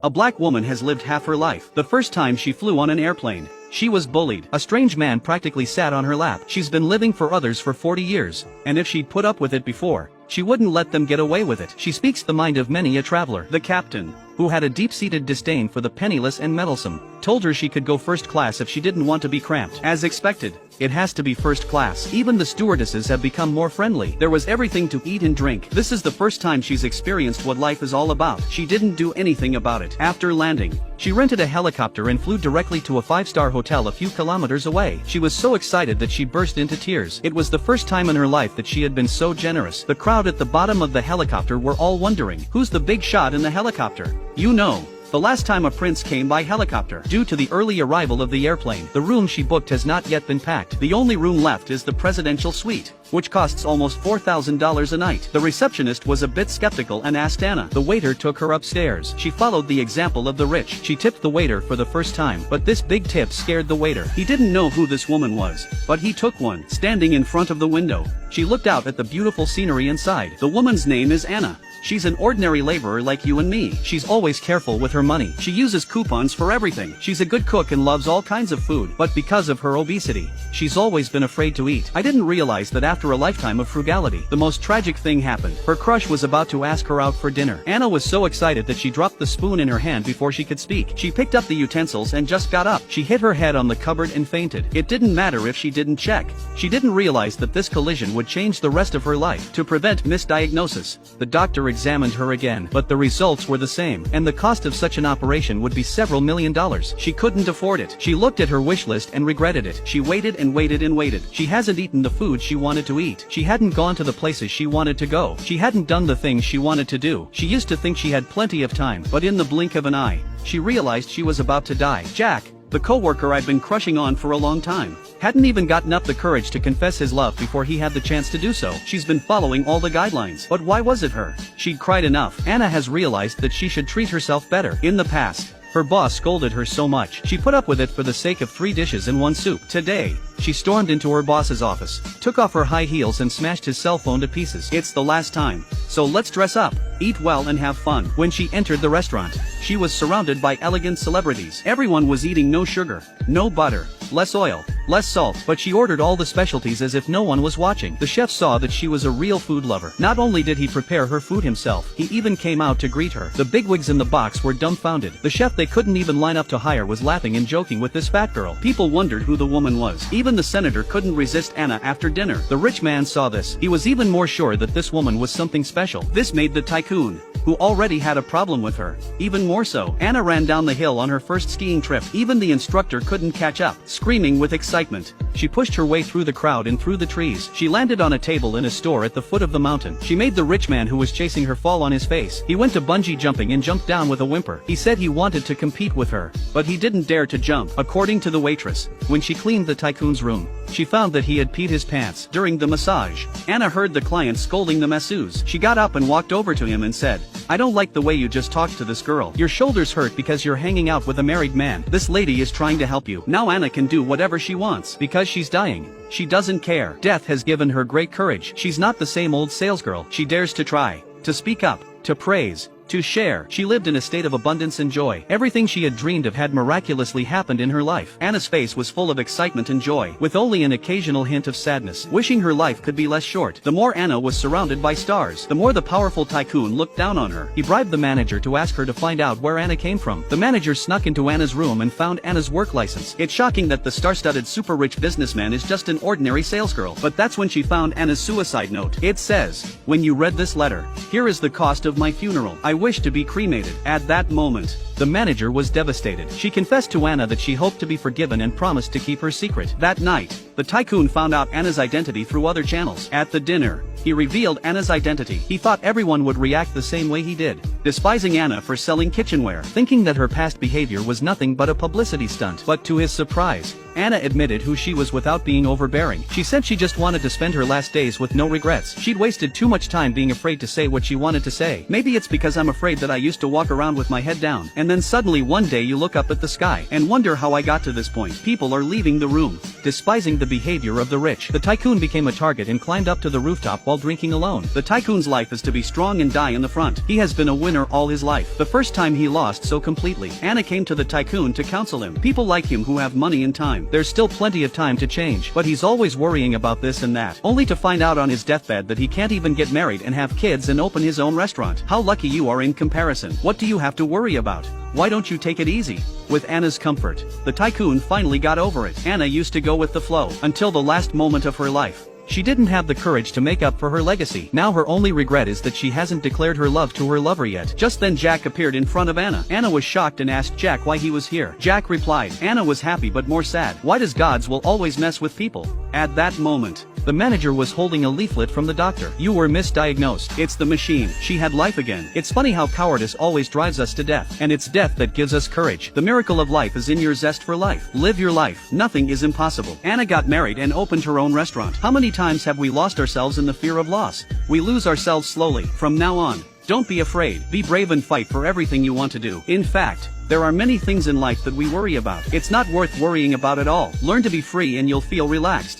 A black woman has lived half her life. The first time she flew on an airplane, she was bullied. A strange man practically sat on her lap. She's been living for others for 40 years, and if she'd put up with it before, she wouldn't let them get away with it. She speaks the mind of many a traveler. The captain, who had a deep-seated disdain for the penniless and meddlesome, told her she could go first class if she didn't want to be cramped. As expected, it has to be first class. Even the stewardesses have become more friendly. There was everything to eat and drink. This is the first time she's experienced what life is all about. She didn't do anything about it. After landing, she rented a helicopter and flew directly to a 5-star hotel a few kilometers away. She was so excited that she burst into tears. It was the first time in her life that she had been so generous. The crowd at the bottom of the helicopter were all wondering, who's the big shot in the helicopter? You know, the last time a prince came by helicopter. Due to the early arrival of the airplane, the room she booked has not yet been packed. The only room left is the presidential suite, which costs almost $4,000 a night. The receptionist was a bit skeptical and asked Anna. The waiter took her upstairs. She followed the example of the rich. She tipped the waiter for the first time, but this big tip scared the waiter. He didn't know who this woman was, but he took one. Standing in front of the window, she looked out at the beautiful scenery inside. The woman's name is Anna. She's an ordinary laborer like you and me. She's always careful with her money. She uses coupons for everything. She's a good cook and loves all kinds of food, but because of her obesity, she's always been afraid to eat. I didn't realize that after a lifetime of frugality, the most tragic thing happened. Her crush was about to ask her out for dinner. Anna was so excited that she dropped the spoon in her hand before she could speak. She picked up the utensils and just got up. She hit her head on the cupboard and fainted. It didn't matter if she didn't check. She didn't realize that this collision would change the rest of her life. To prevent misdiagnosis, the doctor examined her again, but the results were the same, and the cost of such an operation would be several $1,000,000. She couldn't afford it. She looked at her wish list and regretted it. She waited and waited and waited. She hasn't eaten the food she wanted to eat. She hadn't gone to the places she wanted to go. She hadn't done the things she wanted to do. She used to think she had plenty of time, but in the blink of an eye, she realized she was about to die. Jack, the coworker I'd been crushing on for a long time, hadn't even gotten up the courage to confess his love before he had the chance to do so. She's been following all the guidelines. But why was it her? She'd cried enough. Anna has realized that she should treat herself better. In the past, her boss scolded her so much, she put up with it for the sake of 3 dishes and 1 soup. Today, she stormed into her boss's office, took off her high heels and smashed his cell phone to pieces. It's the last time, so let's dress up, eat well and have fun. When she entered the restaurant, she was surrounded by elegant celebrities. Everyone was eating no sugar, no butter, less oil, less salt, but she ordered all the specialties as if no one was watching. The chef saw that she was a real food lover. Not only did he prepare her food himself, he even came out to greet her. The bigwigs in the box were dumbfounded. The chef they couldn't even line up to hire was laughing and joking with this fat girl. People wondered who the woman was. Even the senator couldn't resist Anna after dinner. The rich man saw this. He was even more sure that this woman was something special. This made the tycoon, who already had a problem with her, even more so. Anna ran down the hill on her first skiing trip. Even the instructor couldn't catch up. Screaming with excitement, she pushed her way through the crowd and through the trees. She landed on a table in a store at the foot of the mountain. She made the rich man who was chasing her fall on his face. He went to bungee jumping and jumped down with a whimper. He said he wanted to compete with her, but he didn't dare to jump. According to the waitress, when she cleaned the tycoon's room, she found that he had peed his pants during the massage. Anna heard the client scolding the masseuse. She got up and walked over to him and said, "I don't like the way you just talked to this girl. Your shoulders hurt because you're hanging out with a married man. This lady is trying to help you." Now Anna can do whatever she wants. Because she's dying, she doesn't care. Death has given her great courage. She's not the same old salesgirl. She dares to try, to speak up, to praise, to share. She lived in a state of abundance and joy. Everything she had dreamed of had miraculously happened in her life. Anna's face was full of excitement and joy, with only an occasional hint of sadness, wishing her life could be less short. The more Anna was surrounded by stars, the more the powerful tycoon looked down on her. He bribed the manager to ask her to find out where Anna came from. The manager snuck into Anna's room and found Anna's work license. It's shocking that the star-studded super-rich businessman is just an ordinary salesgirl. But that's when she found Anna's suicide note. It says, "When you read this letter, here is the cost of my funeral. I wish to be cremated." At that moment, the manager was devastated. She confessed to Anna that she hoped to be forgiven and promised to keep her secret. That night, the tycoon found out Anna's identity through other channels. At the dinner, he revealed Anna's identity. He thought everyone would react the same way he did, despising Anna for selling kitchenware, thinking that her past behavior was nothing but a publicity stunt. But to his surprise, Anna admitted who she was without being overbearing. She said she just wanted to spend her last days with no regrets. She'd wasted too much time being afraid to say what she wanted to say. "Maybe it's because I'm afraid that I used to walk around with my head down, and And then suddenly one day you look up at the sky and wonder how I got to this point. People are leaving the room, despising the behavior of the rich. The tycoon became a target and climbed up to the rooftop while drinking alone. The tycoon's life is to be strong and die in the front. He has been a winner all his life. The first time he lost so completely. Anna came to the tycoon to counsel him. People like him who have money and time. There's still plenty of time to change, but he's always worrying about this and that, only to find out on his deathbed that he can't even get married and have kids and open his own restaurant. How lucky you are in comparison. What do you have to worry about? Why don't you take it easy? With Anna's comfort, the tycoon finally got over it. Anna used to go with the flow until the last moment of her life. She didn't have the courage to make up for her legacy. Now her only regret is that she hasn't declared her love to her lover yet. Just then Jack appeared in front of Anna. Anna was shocked and asked Jack why he was here. Jack replied. Anna was happy but more sad. Why does God's will always mess with people? At that moment, the manager was holding a leaflet from the doctor. You were misdiagnosed. It's the machine. She had life again. It's funny how cowardice always drives us to death. And it's death that gives us courage. The miracle of life is in your zest for life. Live your life. Nothing is impossible. Anna got married and opened her own restaurant. How many times have we lost ourselves in the fear of loss? We lose ourselves slowly. From now on, don't be afraid. Be brave and fight for everything you want to do. In fact, there are many things in life that we worry about. It's not worth worrying about at all. Learn to be free and you'll feel relaxed.